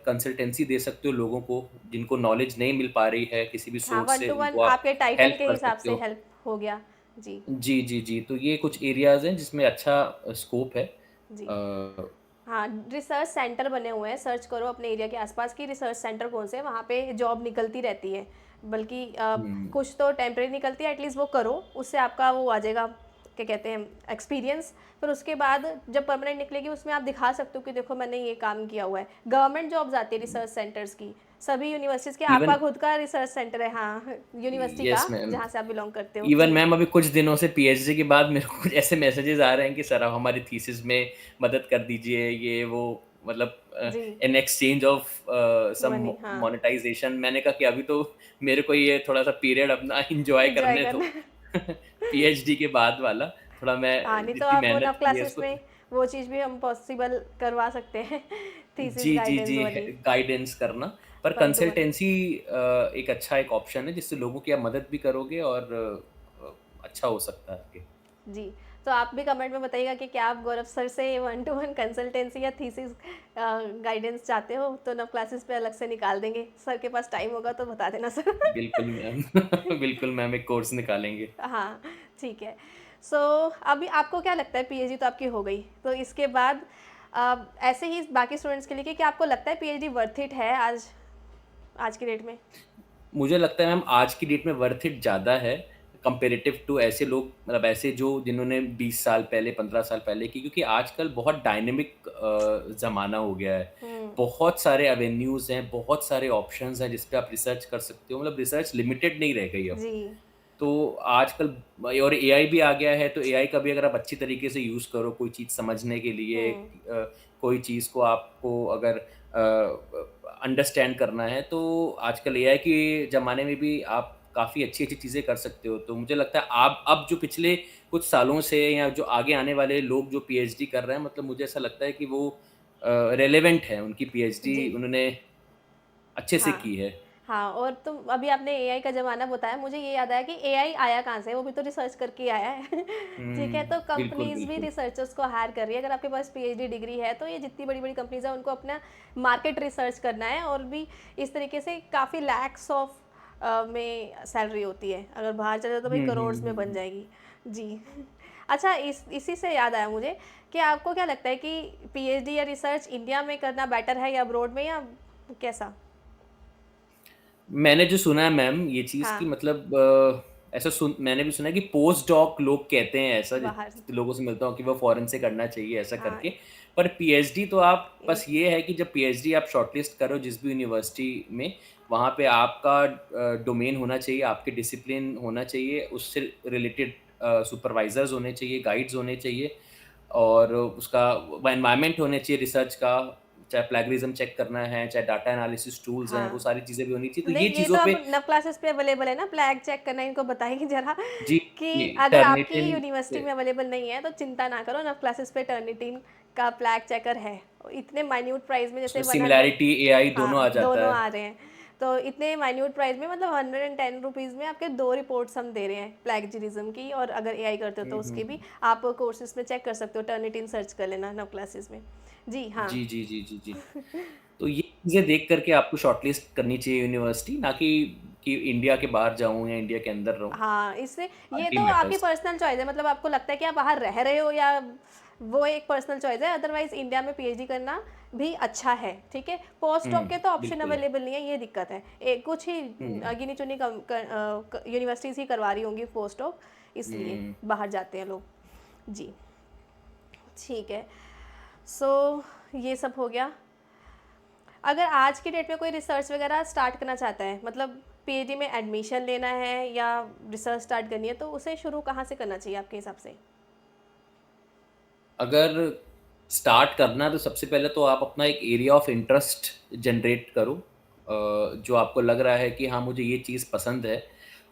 Speaker 2: कंसल्टेंसी दे सकते हो लोगों को, जिनको नॉलेज नहीं मिल पा रही है किसी भी
Speaker 1: हाँ,
Speaker 2: सोर्स
Speaker 1: वन
Speaker 2: से,
Speaker 1: टू वन
Speaker 2: उनको आप
Speaker 1: आपके टाइटल
Speaker 2: हेल्प
Speaker 1: के
Speaker 2: कर
Speaker 1: हिसाब
Speaker 2: सकते
Speaker 1: से
Speaker 2: हो।
Speaker 1: हेल्प हो गया। जी,
Speaker 2: जी, जी, जी, तो ये कुछ एरियाज़ हैं जिसमें अच्छा स्कोप है।
Speaker 1: जी।
Speaker 2: अ,
Speaker 1: हाँ, रिसर्च सेंटर बने हुए हैं, सर्च करो अपने एरिया के आसपास कि रिसर्च सेंटर कौन से हैं, वहाँ पे जॉब निकलती रहती है। बल्कि
Speaker 2: हुँ।
Speaker 1: कुछ तो टेम्परेरी निकलती है, एटलीस्ट वो करो, उससे आपका वो आ जाएगा, क्या कहते हैं, एक्सपीरियंस। फिर उसके बाद जब परमानेंट निकलेगी, उसमें आप दिखा सकते हो कि देखो मैंने ये काम किया हुआ है। गवर्नमेंट जॉब्स आती है रिसर्च सेंटर्स की, सभी यूनिवर्सिटीज़ के,
Speaker 2: इवन
Speaker 1: आपका खुद का रिसर्च सेंटर है, हाँ, यूनिवर्सिटी
Speaker 2: यस
Speaker 1: का,
Speaker 2: मैम।
Speaker 1: जहाँ से आप बिलॉन्ग करते हो।
Speaker 2: इवन
Speaker 1: जी,
Speaker 2: मैम अभी कुछ दिनों से पीएचडी के बाद मेरे को कुछ ऐसे मैसेजेस आ रहे हैं कि सर आप हमारी थीसिस में मदद कर दीजिए, ये वो, मतलब
Speaker 1: जी,
Speaker 2: in exchange of some
Speaker 1: money, हाँ,
Speaker 2: मोनेटाइजेशन। मैंने कहा कि अभी तो मेरे को ये थोड़ा सा पीरियड अपना एंजॉय
Speaker 1: एन्जॉय
Speaker 2: करने दो।
Speaker 1: करना है।
Speaker 2: पीएचडी के बाद वाला थोड़ा मैं
Speaker 1: हाँ, नहीं तो
Speaker 2: जितनी
Speaker 1: आप वन
Speaker 2: मेहनत
Speaker 1: ऑफ
Speaker 2: की है
Speaker 1: क्लासेस
Speaker 2: उसको।
Speaker 1: में वो चीज़ भी हम पॉसिबल करवा सकते हैं थीसिस
Speaker 2: जी, जी,
Speaker 1: गाइडेंस
Speaker 2: जी,
Speaker 1: वाली।
Speaker 2: गाइडेंस करना। पर
Speaker 1: 1 टू 1।
Speaker 2: कंसल्टेंसी एक अच्छा एक ऑप्शन है, जिससे लोगों की आप मदद भी करोगे और अच्छा हो सकता है आगे।
Speaker 1: जी, तो आप भी कमेंट में बताइएगा कि क्या आप गौरव सर से 1-to-1 कंसल्टेंसी या थीसिस गाइडेंस चाहते हो, तो नव क्लासेस पे अलग से निकाल देंगे। सर के पास टाइम होगा तो बता देना सर।
Speaker 2: बिल्कुल मैम। बिल्कुल मैम, एक कोर्स निकालेंगे।
Speaker 1: हाँ, ठीक है। सो अभी आपको क्या लगता है, पीएचडी तो आपकी हो गई, तो इसके बाद ऐसे ही बाकी स्टूडेंट्स के लिए कि क्या आपको लगता है पीएचडी वर्थ इट है आज आज की डेट में?
Speaker 2: मुझे लगता है मैम आज की डेट में वर्थ इट ज़्यादा है कंपैरेटिव टू ऐसे लोग, मतलब ऐसे जो जिन्होंने 20 साल पहले 15 साल पहले की, क्योंकि आजकल बहुत डायनेमिक ज़माना हो गया है।
Speaker 1: हुँ,
Speaker 2: बहुत सारे एवेन्यूज़ हैं, बहुत सारे ऑप्शंस हैं जिस पे आप रिसर्च कर सकते हो, मतलब रिसर्च लिमिटेड नहीं रह गई अब।
Speaker 1: जी।
Speaker 2: तो आजकल और एआई भी आ गया है, तो एआई का भी अगर आप अच्छी तरीके से यूज़ करो कोई चीज़ समझने के लिए,
Speaker 1: हुँ,
Speaker 2: कोई चीज़ को आपको अगर अंडरस्टैंड करना है, तो आजकल एआई के ज़माने में भी आप काफ़ी अच्छी-अच्छी चीज़ें कर सकते हो। तो मुझे लगता है आप अब जो पिछले कुछ सालों से या जो आगे आने वाले लोग जो पीएचडी कर रहे हैं, मतलब मुझे ऐसा लगता है कि वो रेलेवेंट है, उनकी पीएचडी
Speaker 1: जी।
Speaker 2: उन्होंने अच्छे से
Speaker 1: हाँ।
Speaker 2: की है।
Speaker 1: हाँ, और तुम अभी आपने एआई का ज़माना बताया, मुझे ये याद आया कि एआई आया कहाँ से? वो भी तो रिसर्च करके ही आया है। ठीक है, तो
Speaker 2: बिल्कुल,
Speaker 1: कंपनीज़ भी
Speaker 2: बिल्कुल।
Speaker 1: रिसर्चर्स को हायर कर रही है। अगर आपके पास पीएचडी डिग्री है, तो ये जितनी बड़ी-बड़ी कंपनीज़ हैं, उनको अपना मार्केट रिसर्च करना है, और भी इस तरीके से काफ़ी लैक्स ऑफ में सैलरी होती है। अगर बाहर चले जाओ तो भाई
Speaker 2: हुँ, हुँ,
Speaker 1: करोड़्स में
Speaker 2: हुँ,
Speaker 1: बन
Speaker 2: हुँ।
Speaker 1: जाएगी। जी। अच्छा, इसी से याद आया मुझे कि आपको क्या लगता है कि पीएचडी या रिसर्च इंडिया में करना बेटर है या अब्रॉड में, या कैसा?
Speaker 2: मैंने जो सुना है मैम ये चीज़ कि
Speaker 1: हाँ,
Speaker 2: मतलब ऐसा सुन मैंने भी सुना है कि पोस्ट डॉक लोग कहते हैं ऐसा,
Speaker 1: बाहर।
Speaker 2: जितने लोगों से मिलता हूँ कि वो फॉरेन से करना चाहिए ऐसा
Speaker 1: हाँ,
Speaker 2: करके। पर पीएचडी तो आप
Speaker 1: इन
Speaker 2: बस ये है कि जब पीएचडी आप शॉर्टलिस्ट करो जिस भी यूनिवर्सिटी में, वहाँ पे आपका डोमेन होना चाहिए, आपके डिसिप्लिन होना चाहिए, उससे रिलेटेड सुपरवाइज़र्स होने चाहिए, गाइड्स होने चाहिए, और उसका वो एनवायरनमेंट होने चाहिए रिसर्च का, चाहे प्लेगरिज्म चेक करना है, चाहे डाटा एनालिसिस टूल्स हैं, वो
Speaker 1: हाँ।
Speaker 2: सारी चीज़ें भी होनी चाहिए। तो ये
Speaker 1: नहीं, ये तो
Speaker 2: चीज़ों
Speaker 1: अब
Speaker 2: पे
Speaker 1: नव क्लासेस पे अवेलेबल है ना, फ्लैग चेक करना, इनको बताइए ज़रा
Speaker 2: जी,
Speaker 1: कि
Speaker 2: जी,
Speaker 1: अगर आपकी
Speaker 2: टर्निटिन
Speaker 1: यूनिवर्सिटी
Speaker 2: पे
Speaker 1: में अवेलेबल नहीं है, तो चिंता ना करो, नव क्लासेस पे टर्निटिन का फ्लैग चेकर है। इतने माइन्यूट प्राइस में, जैसे
Speaker 2: उसमें
Speaker 1: 100।
Speaker 2: सिमिलैरिटी, एआई दोनों आ
Speaker 1: हाँ,
Speaker 2: जाता
Speaker 1: दोनों
Speaker 2: है।
Speaker 1: आ रहे हैं। तो इतने माइन्यूट प्राइस में, मतलब 110 रुपीज़ में आपके 2 रिपोर्ट्स हम दे रहे हैं प्लेगरिज्म की, और अगर एआई करते हो तो
Speaker 2: हुँ, हुँ,
Speaker 1: उसकी भी
Speaker 2: हुँ।
Speaker 1: आप कोर्सेज़ में चेक कर सकते हो, टर्निटिन सर्च कर लेना नव क्लासेस में। जी, हाँ।
Speaker 2: जी, जी, जी, जी, जी। तो ये चीज़ें देख कर के आपको शॉर्टलिस्ट करनी चाहिए यूनिवर्सिटी, ना कि इंडिया के बाहर जाऊँ या इंडिया के अंदर रहूँ।
Speaker 1: हाँ, इससे ये
Speaker 2: कंट्री
Speaker 1: तो आपकी
Speaker 2: मैटर्स।
Speaker 1: पर्सनल चॉइस है, मतलब आपको लगता है कि आप बाहर रह रहे हो, या वो एक पर्सनल चॉइस है, अदरवाइज़ इंडिया में पीएचडी करना भी अच्छा है, ठीक है? पोस्ट
Speaker 2: हुँ,
Speaker 1: डॉक के तो ऑप्शन
Speaker 2: बिल्कुल।
Speaker 1: अवेलेबल नहीं है, ये दिक्कत है। कुछ ही
Speaker 2: हुँ,
Speaker 1: गिनी-चुनी यूनिवर्सिटीज़ ही करवा रही होंगी पोस्ट डॉक, इसलिए
Speaker 2: हुँ।
Speaker 1: बाहर जाते हैं लोग। जी, ठीक है। सो ये सब हो गया। अगर आज की डेट में कोई रिसर्च वगैरह स्टार्ट करना चाहता है, मतलब पीएचडी में एडमिशन लेना है या रिसर्च स्टार्ट करनी है, तो उसे शुरू कहाँ से करना चाहिए आपके हिसाब से?
Speaker 2: अगर स्टार्ट करना है तो सबसे पहले तो आप अपना एक एरिया ऑफ इंटरेस्ट जनरेट करो, जो आपको लग रहा है कि हाँ मुझे ये चीज़ पसंद है,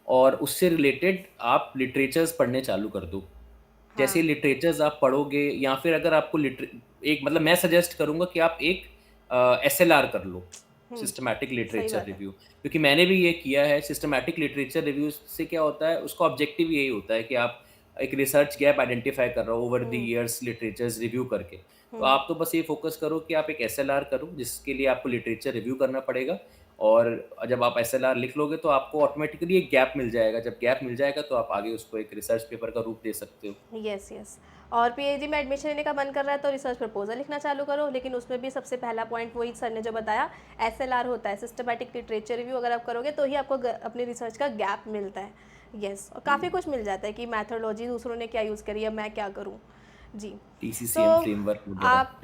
Speaker 2: और उससे रिलेटेड आप लिटरेचर्स पढ़ने चालू कर दो। जैसे
Speaker 1: हाँ।
Speaker 2: लिटरेचर्स आप पढ़ोगे, या फिर अगर आपको एक मतलब मैं सजेस्ट करूँगा कि आप एक एसएलआर कर लो,
Speaker 1: हुँ,
Speaker 2: सिस्टमैटिक
Speaker 1: सही
Speaker 2: लिटरेचर
Speaker 1: बात है।
Speaker 2: रिव्यू। क्योंकि मैंने भी ये किया है, सिस्टमैटिक लिटरेचर रिव्यू से क्या होता है, उसका ऑब्जेक्टिव यही होता है कि आप एक रिसर्च गैप आइडेंटिफाई कर रहे हो over the
Speaker 1: hmm,
Speaker 2: years literatures review करके। तो
Speaker 1: हुँ,
Speaker 2: आप तो बस ये फ़ोकस करो कि आप एक एसएलआर करो, जिसके लिए आपको लिटरेचर रिव्यू करना पड़ेगा, और जब आप एसएलआर लिख लोगे तो आपको ऑटोमैटिकली एक गैप मिल जाएगा। जब गैप मिल जाएगा तो आप आगे उसको एक रिसर्च पेपर का रूप दे सकते हो।
Speaker 1: Yes, yes. और पीएचडी में एडमिशन लेने का मन कर रहा है, तो रिसर्च प्रपोज़ल लिखना चालू करो, लेकिन उसमें भी सबसे पहला पॉइंट वही सर ने जो बताया, एसएलआर होता है, सिस्टमैटिक लिटरेचर रिव्यू, अगर आप करोगे तो ही आपको अपनी रिसर्च का गैप मिलता है। यस, और काफ़ी
Speaker 2: हुँ।
Speaker 1: कुछ मिल जाता है कि मैथोडोलॉजी दूसरों ने क्या यूज़ करी है, मैं क्या करूँ। जी। तो
Speaker 2: टीसीसीएम फ्रेमवर्क वगैरह।
Speaker 1: आप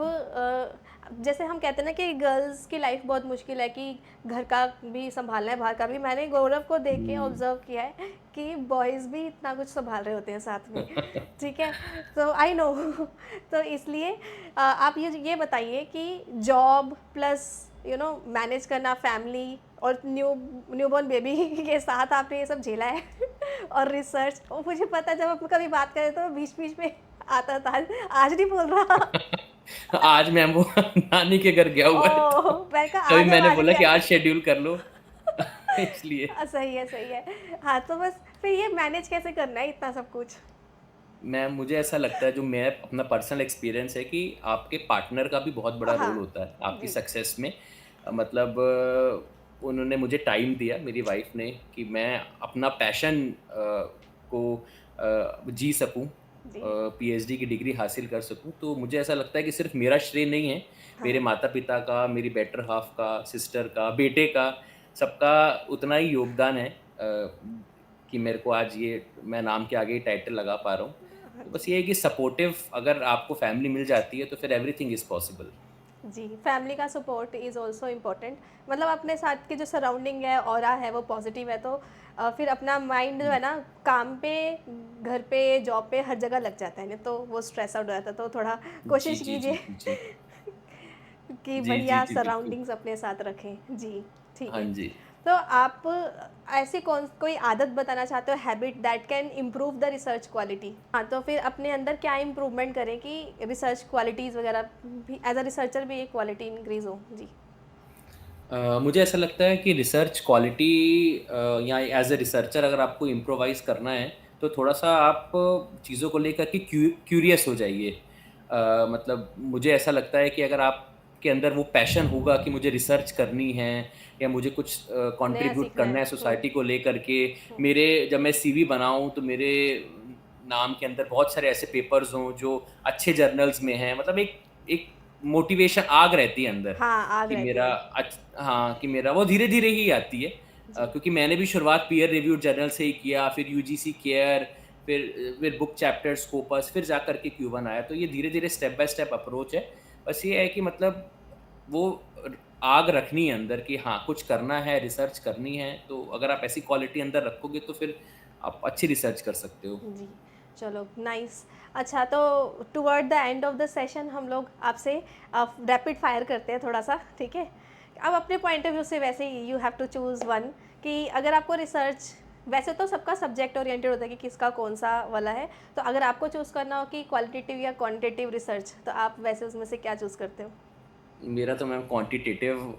Speaker 1: जैसे हम कहते हैं ना कि गर्ल्स की लाइफ बहुत मुश्किल है, कि घर का भी संभालना है, बाहर का भी। मैंने गौरव को देख के
Speaker 2: हुँ।
Speaker 1: ऑब्जर्व किया है कि बॉयज़ भी इतना कुछ संभाल रहे होते हैं साथ में, ठीक है? तो आई नो। तो इसलिए आप ये बताइए कि जॉब प्लस मैनेज करना फैमिली और न्यूबॉर्न बेबी के साथ आपने ये सब झेला है। और रिसर्च, और मुझे पता है जब हम कभी बात करें तो बीच-बीच में आता था, आज नहीं बोल रहा।
Speaker 2: आज मैं वो नानी के घर गया हुआ है, तो
Speaker 1: ओह! मैंने कहा
Speaker 2: तभी
Speaker 1: आज अब
Speaker 2: मैंने
Speaker 1: आज
Speaker 2: बोला
Speaker 1: भी
Speaker 2: कि
Speaker 1: आए।
Speaker 2: आज शेड्यूल कर लो। इसलिए।
Speaker 1: सही है, सही है। हाँ, तो बस फिर ये मैनेज कैसे करना है इतना सब कुछ?
Speaker 2: मुझे ऐसा लगता है, जो मैं अपना पर्सनल एक्सपीरियंस है, कि आपके पार्टनर का भी बहुत बड़ा रोल
Speaker 1: हाँ,
Speaker 2: होता है आपकी
Speaker 1: जी,
Speaker 2: सक्सेस में। मतलब उन्होंने मुझे टाइम दिया, मेरी वाइफ़ ने, कि मैं अपना पैशन को जी सकूँ,
Speaker 1: जी,
Speaker 2: पीएचडी की डिग्री हासिल कर सकूँ। तो मुझे ऐसा लगता है कि सिर्फ़ मेरा श्रेय नहीं है, मेरे
Speaker 1: हाँ,
Speaker 2: माता-पिता का, मेरी बेटर हाल्फ का, सिस्टर का, बेटे का, सबका उतना ही योगदान है, कि मेरे को आज ये मैं नाम के आगे ये टाइटल लगा पा रहा हूँ।
Speaker 1: हाँ
Speaker 2: तो
Speaker 1: जी।
Speaker 2: बस ये है कि सपोर्टिव अगर आपको फैमिली मिल जाती है, तो फिर एवरीथिंग इज़ पॉसिबल।
Speaker 1: जी, फैमिली का सपोर्ट इज़ ऑल्सो इम्पोर्टेंट। मतलब अपने साथ की जो सराउंडिंग है, ऑरा है, वो पॉजिटिव है, तो फिर अपना माइंड जो
Speaker 2: हुँ।
Speaker 1: है ना, काम पे, घर पे, जॉब पे, हर जगह लग जाता है, नहीं तो वो स्ट्रेस आउट हो जाता है। तो थोड़ा
Speaker 2: जी,
Speaker 1: कोशिश
Speaker 2: जी, जी,
Speaker 1: कीजिए
Speaker 2: जी, जी।
Speaker 1: कि
Speaker 2: जी, जी,
Speaker 1: बढ़िया
Speaker 2: जी, बिल्कुल।
Speaker 1: सराउंडिंग्स अपने साथ रखें। जी, ठीक
Speaker 2: हाँ
Speaker 1: है।
Speaker 2: जी।
Speaker 1: तो आप ऐसी कोई आदत बताना चाहते हो, habit that can improve the research quality? हाँ, तो फिर अपने अंदर क्या इम्प्रूवमेंट करें कि रिसर्च क्वालिटीज़ वगैरह भी, एज़ अ रिसर्चर भी एक क्वालिटी इंक्रीज़ हो? जी।
Speaker 2: मुझे ऐसा लगता है कि रिसर्च क्वालिटी, या एज़ अ रिसर्चर अगर आपको इम्प्रोवाइज़ करना है, तो थोड़ा-सा आप चीज़ों को लेकर के क्यूरियस हो जाइए। मतलब मुझे ऐसा लगता है कि अगर आपके अंदर वो पैशन होगा कि मुझे रिसर्च करनी है, या मुझे कुछ
Speaker 1: नया
Speaker 2: कंट्रीब्यूट
Speaker 1: सीखना
Speaker 2: करना
Speaker 1: है।
Speaker 2: है
Speaker 1: हुँ,
Speaker 2: सोसाइटी को लेकर के।
Speaker 1: हुँ।
Speaker 2: मेरे जब मैं सीवी बनाऊँ, तो मेरे नाम के अंदर बहुत सारे ऐसे पेपर्स हों जो अच्छे जर्नल्स में हैं। मतलब एक एक मोटिवेशन आग रहती है अंदर,
Speaker 1: हाँ, आग
Speaker 2: कि
Speaker 1: रहती
Speaker 2: मेरा
Speaker 1: है।
Speaker 2: हाँ, कि मेरा वो धीरे-धीरे ही आती है।
Speaker 1: जी,
Speaker 2: क्योंकि मैंने भी शुरुआत पीयर रिव्यूड जर्नल से ही किया, फिर यूजीसी केयर, फिर बुक चैप्टर स्कोपस, फिर जाकर के क्यू1 आया। तो ये धीरे-धीरे स्टेप बाय स्टेप अप्रोच है। बस ये है कि मतलब वो र आग रखनी है अंदर, कि हाँ, कुछ करना है, रिसर्च करनी है। तो अगर आप ऐसी क्वालिटी अंदर रखोगे, तो फिर आप अच्छी रिसर्च कर सकते हो।
Speaker 1: जी। चलो नाइस। अच्छा, तो toward the end of the session हम लोग आपसे रैपिड फायर करते हैं थोड़ा-सा, ठीक है? अब अपने पॉइंट ऑफ व्यू से, वैसे ही you have to choose one, कि अगर आपको रिसर्च, वैसे तो सबका सब्जेक्ट ओरिएंटेड होता है कि किसका कौन-सा वाला है, तो अगर आपको चूज़ करना हो कि क्वालिटेटिव या क्वांटिटेटिव रिसर्च, तो आप वैसे उसमें से क्या चूज़ करते हो?
Speaker 2: मेरा तो मैम क्वांटिटेटिव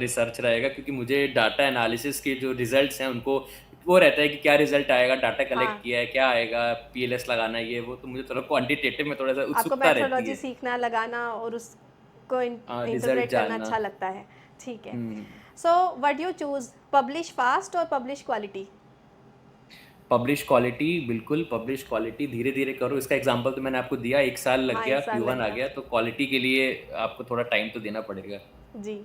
Speaker 2: रिसर्च रहेगा, क्योंकि मुझे डाटा एनालिसिस के जो रिजल्ट्स हैं, उनको वो रहता है कि क्या रिजल्ट आएगा, डाटा कलेक्ट
Speaker 1: हाँ,
Speaker 2: किया है, क्या आएगा, पीएलएस लगाना है, ये वो। तो मुझे थोड़ा क्वांटिटेटिव में थोड़ा-सा
Speaker 1: आपको
Speaker 2: उत्सुकता रहती
Speaker 1: मेथोडोलॉजी
Speaker 2: है।
Speaker 1: सीखना, लगाना और उसको
Speaker 2: रिजल्ट
Speaker 1: इंटरप्रेट करना
Speaker 2: जानना।
Speaker 1: अच्छा लगता है। ठीक है।
Speaker 2: हुँ।
Speaker 1: So what you choose, publish fast और पब्लिश क्वालिटी?
Speaker 2: पब्लिश क्वालिटी, बिल्कुल पब्लिश क्वालिटी धीरे-धीरे करो। इसका एग्ज़ाम्पल तो मैंने आपको दिया, 1 साल लग
Speaker 1: हाँ,
Speaker 2: गया,
Speaker 1: 1 साल
Speaker 2: क्यू1
Speaker 1: लग
Speaker 2: आ
Speaker 1: गया।
Speaker 2: गया, तो क्वालिटी के लिए आपको थोड़ा टाइम तो देना पड़ेगा।
Speaker 1: जी,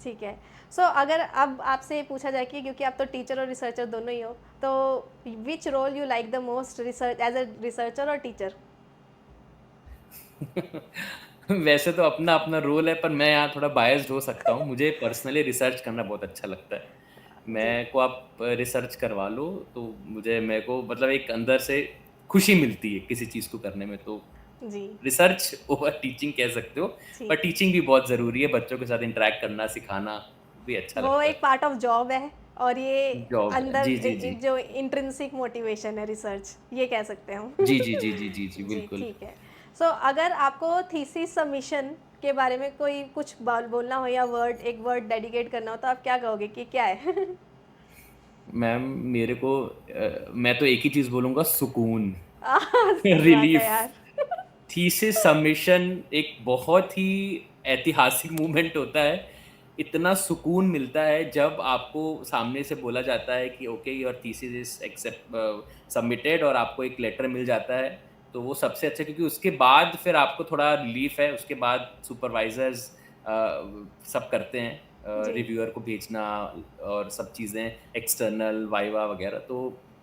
Speaker 1: ठीक है। सो अगर अब आपसे पूछा जाए कि, क्योंकि आप तो टीचर और रिसर्चर दोनों ही हो, तो which role you like the most, research as a researcher और टीचर?
Speaker 2: वैसे तो अपना-अपना रोल है, पर मैं यहाँ थोड़ा बायस्ड हो सकता हूँ। मुझे पर्सनली रिसर्च करना बहुत अच्छा लगता है।
Speaker 1: जी,
Speaker 2: मेरे को आप रिसर्च करवा लो, तो मेरे को मतलब एक अंदर से खुशी मिलती है किसी चीज़ को करने में। तो
Speaker 1: जी,
Speaker 2: रिसर्च ओवर टीचिंग कह सकते हो, पर
Speaker 1: ठीक है।
Speaker 2: टीचिंग भी बहुत ज़रूरी है। बच्चों के साथ इंटरैक्ट करना, सिखाना भी अच्छा
Speaker 1: वो
Speaker 2: लगता
Speaker 1: एक
Speaker 2: है।
Speaker 1: पार्ट ऑफ जॉब है, और ये
Speaker 2: जॉब है।
Speaker 1: अंदर
Speaker 2: जी, जी, जी।
Speaker 1: जो इंट्रिंसिक मोटिवेशन है रिसर्च, ये कह सकते हैं हम।
Speaker 2: जी, जी, जी, जी, जी, जी,
Speaker 1: जी,
Speaker 2: बिल्कुल।
Speaker 1: ठीक है। सो अगर आपको थीसिस सबमिशन के बारे में कोई कुछ बोलना हो, या एक वर्ड डेडिकेट करना हो, तो आप क्या कहोगे कि क्या है?
Speaker 2: मैम, मेरे को मैं तो एक ही चीज़ बोलूँगा, सुकून,
Speaker 1: सही बात है
Speaker 2: रिलीफ़।
Speaker 1: यार।
Speaker 2: थीसिस सबमिशन एक बहुत ही ऐतिहासिक मूवमेंट होता है। इतना सुकून मिलता है जब आपको सामने से बोला जाता है कि okay, your thesis is submitted, और आपको एक लेटर मिल जाता है। तो वो सबसे अच्छा, क्योंकि उसके बाद फिर आपको थोड़ा रिलीफ़ है। उसके बाद सुपरवाइज़र्स सब करते हैं,
Speaker 1: जी,
Speaker 2: रिव्यूअर को भेजना और सब चीज़ें, एक्सटर्नल वाइवा वगैरह। तो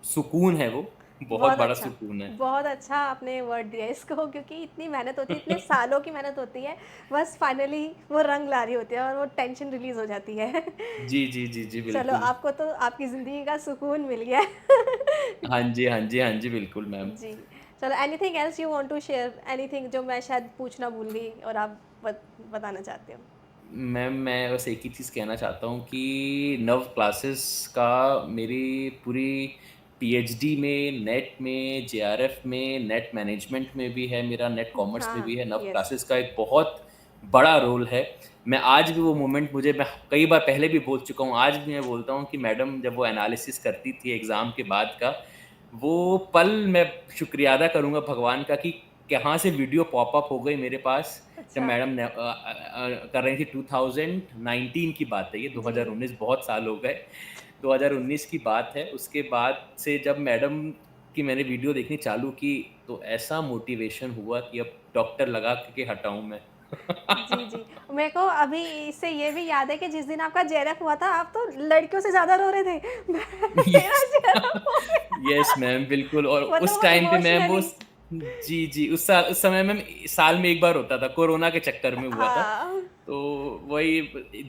Speaker 2: सुकून है वो, बहुत
Speaker 1: बहुत
Speaker 2: बड़ा
Speaker 1: अच्छा।
Speaker 2: सुकून है।
Speaker 1: बहुत अच्छा आपने वर्ड दिया इसको, क्योंकि इतनी मेहनत होती है, इतने सालों की मेहनत होती है, बस फाइनली वो रंग ला रही होती है और वो टेंशन रिलीज़ हो जाती है।
Speaker 2: जी, जी, जी, जी,
Speaker 1: चलो,
Speaker 2: बिल्कुल।
Speaker 1: आपको तो आपकी ज़िंदगी का सुकून मिल गया है।
Speaker 2: हाँ जी, हाँ जी, हाँ जी, बिल्कुल मैम।
Speaker 1: जी। चलो, anything else you want to share? Anything जो मैं शायद पूछना भूल गई और आप बताना चाहते हो?
Speaker 2: मैम, मैं बस एक ही चीज़ कहना चाहता हूँ कि नव क्लासेस का मेरी पूरी पीएचडी में, नेट में, जेआरएफ में, नेट मैनेजमेंट में भी है मेरा, नेट कॉमर्स में भी
Speaker 1: हाँ,
Speaker 2: है। नव
Speaker 1: यस।
Speaker 2: क्लासेस का एक बहुत बड़ा रोल है। मैं आज भी वो मोमेंट, मैं कई बार पहले भी बोल चुका हूँ, आज भी मैं बोलता हूँ कि मैडम जब वो एनालिसिस करती थी एग्ज़ाम के बाद का, वो पल मैं शुक्रिया अदा करूँगा भगवान का कि कहाँ से वीडियो पॉप अप हो गई मेरे पास, जब
Speaker 1: अच्छा।
Speaker 2: मैडम ने कर रही थी 2019 की बात है ये,
Speaker 1: जी।
Speaker 2: 2019 बहुत साल हो गए। 2019 की बात है, उसके बाद से जब मैडम की मैंने वीडियो देखनी चालू की, तो ऐसा मोटिवेशन हुआ कि अब डॉक्टर लगा के हटाऊँ मैं।
Speaker 1: जी, जी। मेरे को अभी इससे ये भी याद है कि जिस दिन आपका जेआरएफ हुआ था, आप तो लड़कियों से ज़्यादा रो रहे थे। मेरा
Speaker 2: यस
Speaker 1: जेआरएफ हो
Speaker 2: यस
Speaker 1: गया।
Speaker 2: मैम, बिल्कुल। और
Speaker 1: मतलब
Speaker 2: उस
Speaker 1: वो
Speaker 2: टाइम पे मैम
Speaker 1: इमोशनली।
Speaker 2: जी, जी, उस समय मैम साल में 1 बार होता था, कोरोना के चक्कर में हुआ था।
Speaker 1: हाँ,
Speaker 2: तो वही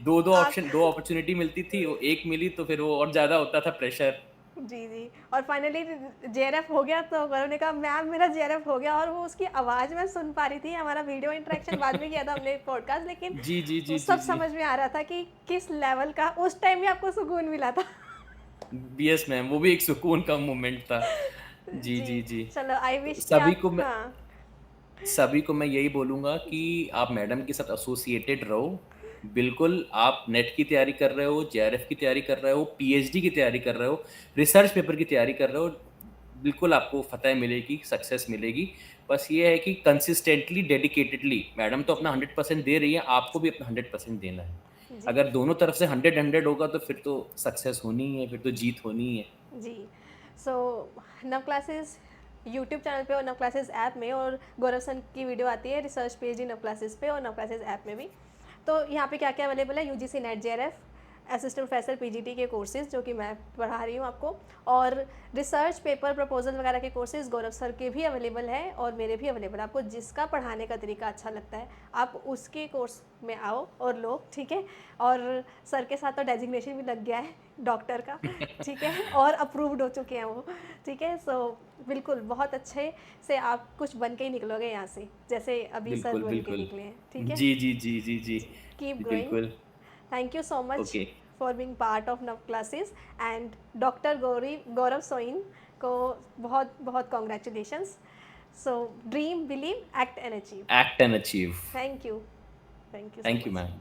Speaker 2: 2-2
Speaker 1: आप
Speaker 2: ऑप्शन 2 अपॉर्च्युनिटी मिलती थी, वो 1 मिली तो फिर वो और ज़्यादा होता था प्रेशर।
Speaker 1: जी, जी। और फाइनली जेआरएफ हो गया तो गौरव ने कहा मैम मेरा जेआरएफ हो गया और वो उसकी आवाज़ मैं सुन पा रही थी। हमारा वीडियो इंटरेक्शन बाद में किया था हमने पॉडकास्ट, लेकिन
Speaker 2: जी, जी,
Speaker 1: वो
Speaker 2: जी, जी,
Speaker 1: सब
Speaker 2: जी।
Speaker 1: समझ में आ रहा था कि किस लेवल का उस टाइम भी आपको सुकून मिला था।
Speaker 2: यस मैम, वो भी एक सुकून का मोमेंट था। जी,
Speaker 1: जी,
Speaker 2: जी, जी।
Speaker 1: चलो आई
Speaker 2: तो
Speaker 1: विश कि आप हाँ,
Speaker 2: सभी को मैं यही बोलूँगा कि
Speaker 1: जी,
Speaker 2: आप मैडम के साथ एसोसिएटेड रहो। बिल्कुल, आप नेट की तैयारी कर रहे हो, जेआरएफ की तैयारी कर रहे हो, पीएचडी की तैयारी कर रहे हो, रिसर्च पेपर की तैयारी कर रहे हो, बिल्कुल आपको फ़तह मिलेगी, सक्सेस मिलेगी। बस ये है कि कंसिस्टेंटली, डेडिकेटेडली मैडम तो
Speaker 1: जी,
Speaker 2: अपना 100% दे रही हैं, आपको भी अपना 100% देना है।
Speaker 1: जी,
Speaker 2: अगर दोनों तरफ से 100-100 होगा तो फिर तो सक्सेस होनी ही है, फिर तो जीत होनी ही है।
Speaker 1: जी। सो नव क्लासेस यूट्यूब चैनल पे और नव क्लासेस ऐप में, और गौरव सर की वीडियो आती है रिसर्च पेज नव क्लासेस पे और नव क्लासेस ऐप में भी। तो यहाँ पे क्या-क्या अवेलेबल है, UGC net JRF, assistant professor PGT के कोर्सेज़ जो कि मैं पढ़ा रही हूँ आपको, और रिसर्च पेपर प्रपोज़ल वगैरह के कोर्सेज़ गौरव सर के भी अवेलेबल हैं और मेरे भी अवेलेबल है। आपको जिसका पढ़ाने का तरीका अच्छा लगता है, आप उसके कोर्स में आओ और लो, ठीक है? और सर के साथ तो डेज़िग्नेशन भी लग गया है डॉक्टर का, ठीक है? और अप्रूव्ड हो चुके हैं वो, ठीक है? सो बिल्कुल बहुत अच्छे से आप कुछ बन के ही निकलोगे यहाँ से, जैसे अभी सर
Speaker 2: बिल्कुल,
Speaker 1: बन के
Speaker 2: बिल्कुल।
Speaker 1: निकले हैं, ठीक है?
Speaker 2: जी, जी, जी, जी, जी।
Speaker 1: जी, कीप
Speaker 2: जी,
Speaker 1: ग्रोइंग।
Speaker 2: बिल्कुल।
Speaker 1: Thank you so much
Speaker 2: okay.
Speaker 1: for being part of Nav classes, and doctor Gauri Gaurav Soin को बहुत बहुत congratulations. So dream believe act and achieve.
Speaker 2: Act and achieve.
Speaker 1: Thank you, thank you so
Speaker 2: Thank you,
Speaker 1: much.
Speaker 2: ma'am.